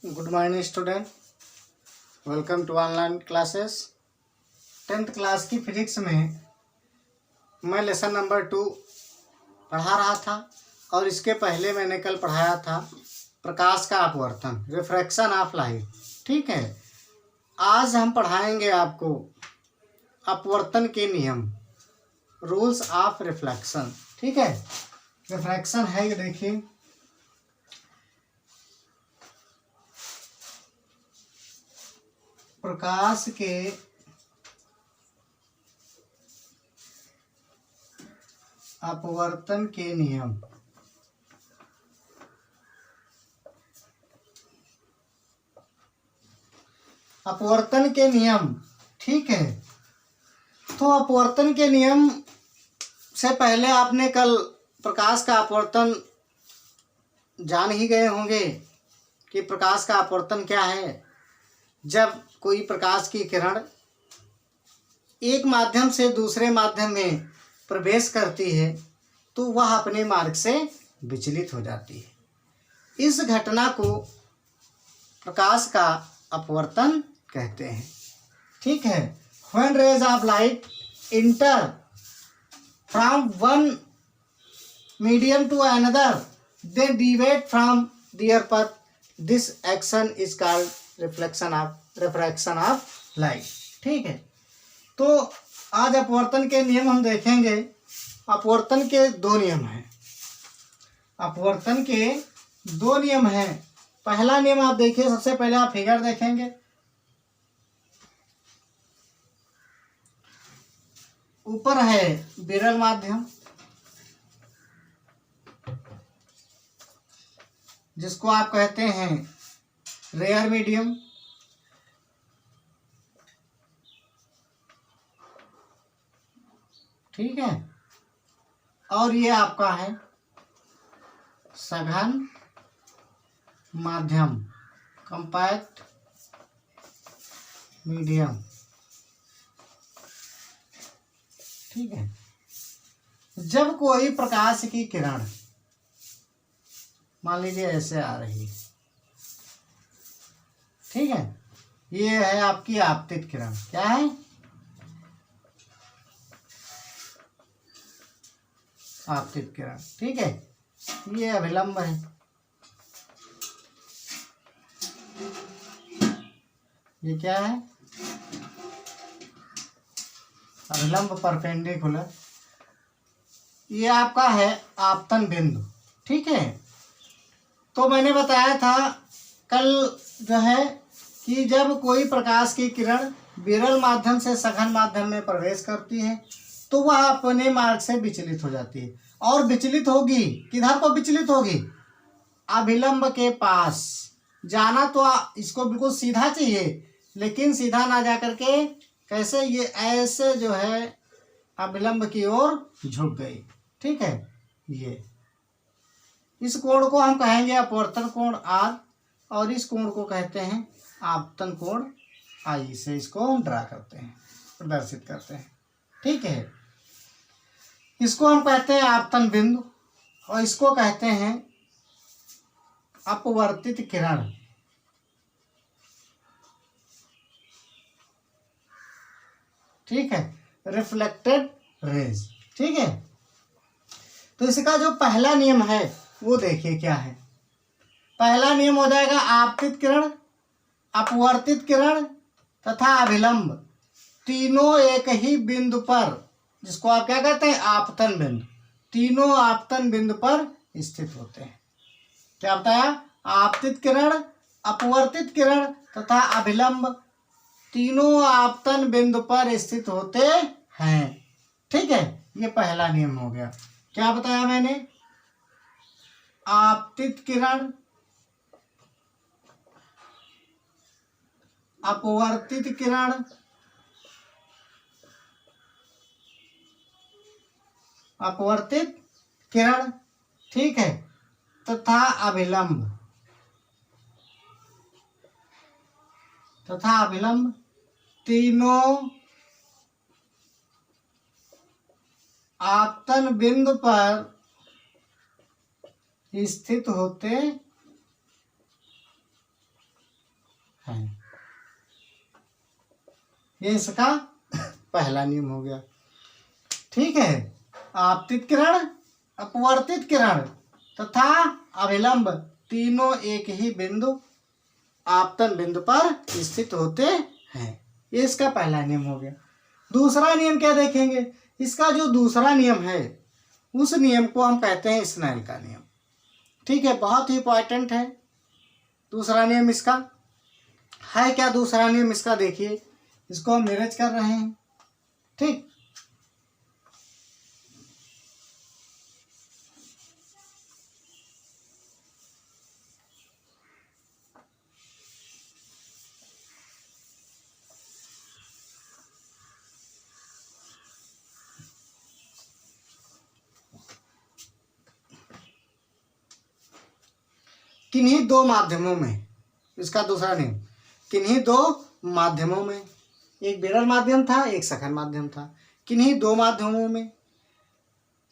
Good morning student, welcome to online classes. 10th class की physics में मैं lesson number 2 पढ़ा रहा था और इसके पहले मैंने कल पढ़ाया था प्रकाश का अपवर्तन, रिफ्रैक्शन ऑफ लाइट। ठीक है, आज हम पढ़ाएंगे आपको अपवर्तन के नियम, रूल्स ऑफ रिफ्लेक्शन। ठीक है, रिफ्रैक्शन है, ये देखिए प्रकाश के अपवर्तन के नियम। अपवर्तन के नियम, ठीक है। तो अपवर्तन के नियम से पहले आपने कल प्रकाश का अपवर्तन जान ही गए होंगे कि प्रकाश का अपवर्तन क्या है। जब कोई प्रकाश की किरण एक माध्यम से दूसरे माध्यम में प्रवेश करती है तो वह अपने मार्ग से विचलित हो जाती है। इस घटना को प्रकाश का अपवर्तन कहते हैं। ठीक है, when rays of light enter from one medium to another they deviate from their path, this action is called refraction of light. ठीक है, तो आज अपवर्तन के नियम हम देखेंगे। अपवर्तन के दो नियम हैं। अपवर्तन के दो नियम हैं। पहला नियम आप देखिए, सबसे पहले आप फिगर देखेंगे। ऊपर है विरल माध्यम, जिसको आप कहते हैं रेयर मीडियम। ठीक है, और ये आपका है सघन माध्यम, कॉम्पैक्ट मीडियम। ठीक है, जब कोई प्रकाश की किरण मान लीजिए ऐसे आ रही है, ठीक है, ये है आपकी आपतित किरण। क्या है? आपतित किरण। ठीक है, ये अभिलंब है। ये क्या है? अभिलंब परपेंडिकुलर। ये आपका है आपतन बिंदु। ठीक है, तो मैंने बताया था कल जो है कि जब कोई प्रकाश की किरण विरल माध्यम से सघन माध्यम में प्रवेश करती है तो वह अपने मार्ग से विचलित हो जाती है। और विचलित होगी किधर को विचलित होगी? अभिलंब के पास। जाना तो इसको बिल्कुल सीधा चाहिए, लेकिन सीधा ना जा करके कैसे ये ऐसे जो है अभिलंब की ओर झुक गई। ठीक है, ये इस कोण को हम कहेंगे अपवर्तन कोण आर, और इस कोण को कहते हैं आपतन कोण आई। से इसको हम ड्रा करते हैं, प्रदर्शित करते हैं। ठीक है, इसको हम कहते हैं आपतन बिंदु और इसको कहते हैं अपवर्तित किरण। ठीक है, रिफ्लेक्टेड रेज। ठीक है, तो इसका जो पहला नियम है वो देखिए क्या है। पहला नियम हो जाएगा आपतित किरण, अपवर्तित किरण तथा अभिलंब तीनों एक ही बिंदु पर, जिसको आप क्या कहते हैं? आपतन बिंदु। तीनों आपतन बिंदु पर स्थित होते हैं। क्या बताया? आपतित किरण, अपवर्तित किरण तथा अभिलंब तीनों आपतन बिंदु पर स्थित होते हैं। ठीक है, ये पहला नियम हो गया। क्या बताया मैंने? आपतित किरण, अपवर्तित किरण, अपवर्तित किरण, ठीक है, तथा अभिलंब, तीनों आपतन बिंदु पर स्थित होते है। ये इसका पहला नियम हो गया। ठीक है, आपतित किरण, अपवर्तित किरण तथा अभिलंब तीनों एक ही बिंदु आपतन बिंदु पर स्थित होते हैं। ये इसका पहला नियम हो गया। दूसरा नियम क्या देखेंगे? इसका जो दूसरा नियम है उस नियम को हम कहते हैं स्नेल का नियम। ठीक है, बहुत ही इंपॉर्टेंट है दूसरा नियम इसका। है क्या दूसरा नियम इसका? देखिए, इसको हम निरज कर रहे हैं। ठीक, किन्हीं दो माध्यमों में, इसका दूसरा नियम, किन्हीं दो माध्यमों में, एक विरल माध्यम था, एक सघन माध्यम था, किन्हीं दो माध्यमों में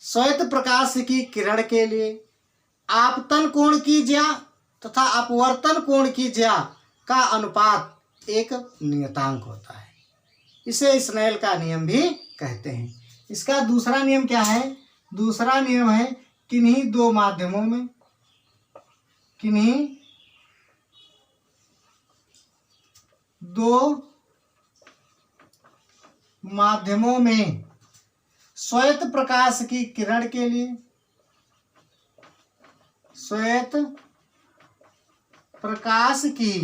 श्वेत प्रकाश की किरण के लिए आपतन कोण की ज्या तथा अपवर्तन कोण की ज्या का अनुपात एक नियतांक होता है। इसे स्नेल का नियम भी कहते हैं। इसका दूसरा नियम क्या है? दूसरा नियम है किन्हीं दो माध्यमों में, किन्हीं दो माध्यमों में श्वेत प्रकाश की किरण के लिए, श्वेत प्रकाश की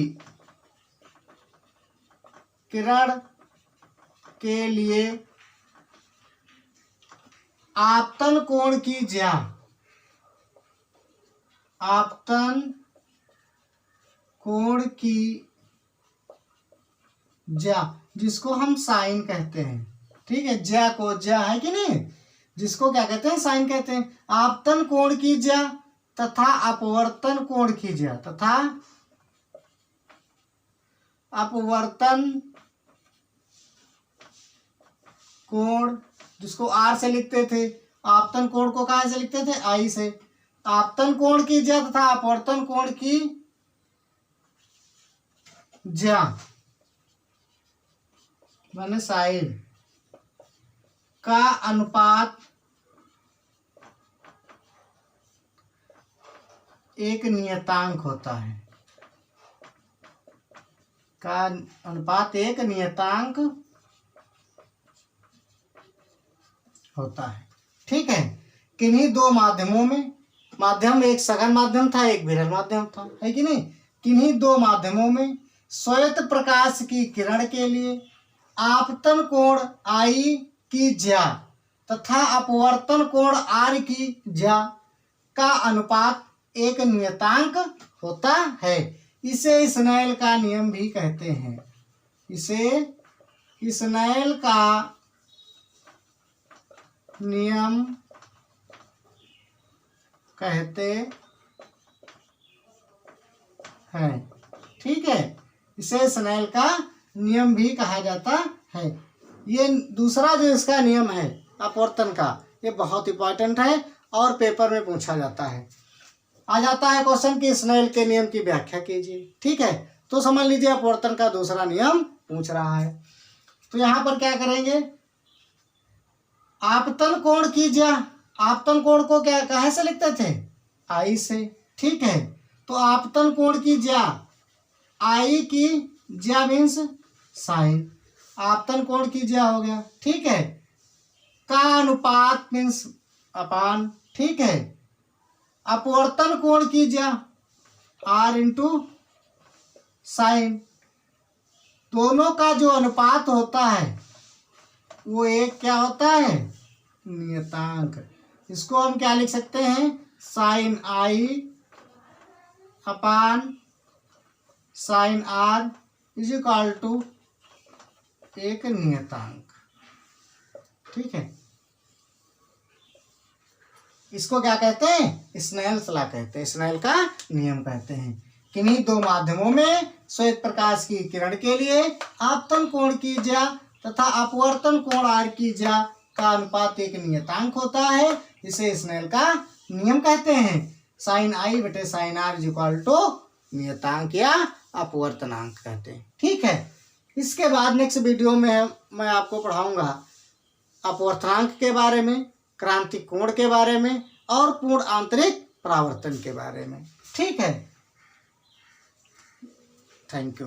किरण के लिए आपतन कोण की ज्या, आपतन कोण की ज्या, जिसको हम साइन कहते हैं। ठीक है, ज्या को ज्या है कि नहीं, जिसको क्या कहते हैं? साइन कहते हैं। आपतन कोण की ज्या तथा अपवर्तन कोण की ज्या, तथा अपवर्तन कोण, जिसको आर से लिखते थे, आपतन कोण को कहाँ से लिखते थे? आई से। आपतन कोण की ज्या तथा अपवर्तन कोण की ज्या माने साइन का अनुपात एक नियतांक होता है, का अनुपात एक नियतांक होता है। ठीक है, किन्हीं दो माध्यमों में, माध्यम एक सघन माध्यम था, एक विरल माध्यम था, है कि नहीं? किन्हीं दो माध्यमों में श्वेत प्रकाश की किरण के लिए आपतन कोण आई की ज्या तथा अपवर्तन कोण आर की ज्या का अनुपात एक नियतांक होता है। इसे स्नेल का नियम भी कहते हैं। इसे स्नेल का नियम कहते हैं। ठीक है, इसे स्नेल का नियम भी कहा जाता है। ये दूसरा जो इसका नियम है अपवर्तन का, ये बहुत इंपॉर्टेंट है और पेपर में पूछा जाता है। आ जाता है क्वेश्चन कि स्नेल के नियम की व्याख्या कीजिए। ठीक है, तो समझ लीजिए अपवर्तन का दूसरा नियम पूछ रहा है। तो यहाँ पर क्या करेंगे? आपतन कोण की ज्या, आपतन कोण को क्या कहाँ से लिखते थे? आई से। ठीक है, तो आपतन कोण की ज्या, आई की ज्या मीन्स साइन, आपतन कोण की ज्या हो गया। ठीक है, का अनुपात मीन्स अपान। ठीक है, अपवर्तन कोण की ज्या आर इंटू साइन, दोनों का जो अनुपात होता है वो एक क्या होता है? नियतांक। इसको हम क्या लिख सकते हैं? Sine i upon sine r is equal to एक नियतांक। ठीक है, इसको क्या कहते हैं? स्नेल्स लॉ कहते हैं, स्नेल का नियम कहते हैं। किन्हीं दो माध्यमों में श्वेत प्रकाश की किरण के लिए आपतन कोण की ज्या तथा अपवर्तन कोण आर की ज्या का अनुपात एक नियतांक होता है। इसे स्नेल का नियम कहते हैं। साइन आई बटे sine r is equal to नियतांक या अपवर्तनांक कहते हैं। ठीक है, इसके बाद नेक्स्ट वीडियो में मैं आपको पढ़ाऊंगा अपवर्तनांक के बारे में, क्रांतिक कोण के बारे में और पूर्ण आंतरिक परावर्तन के बारे में। ठीक है, थैंक यू।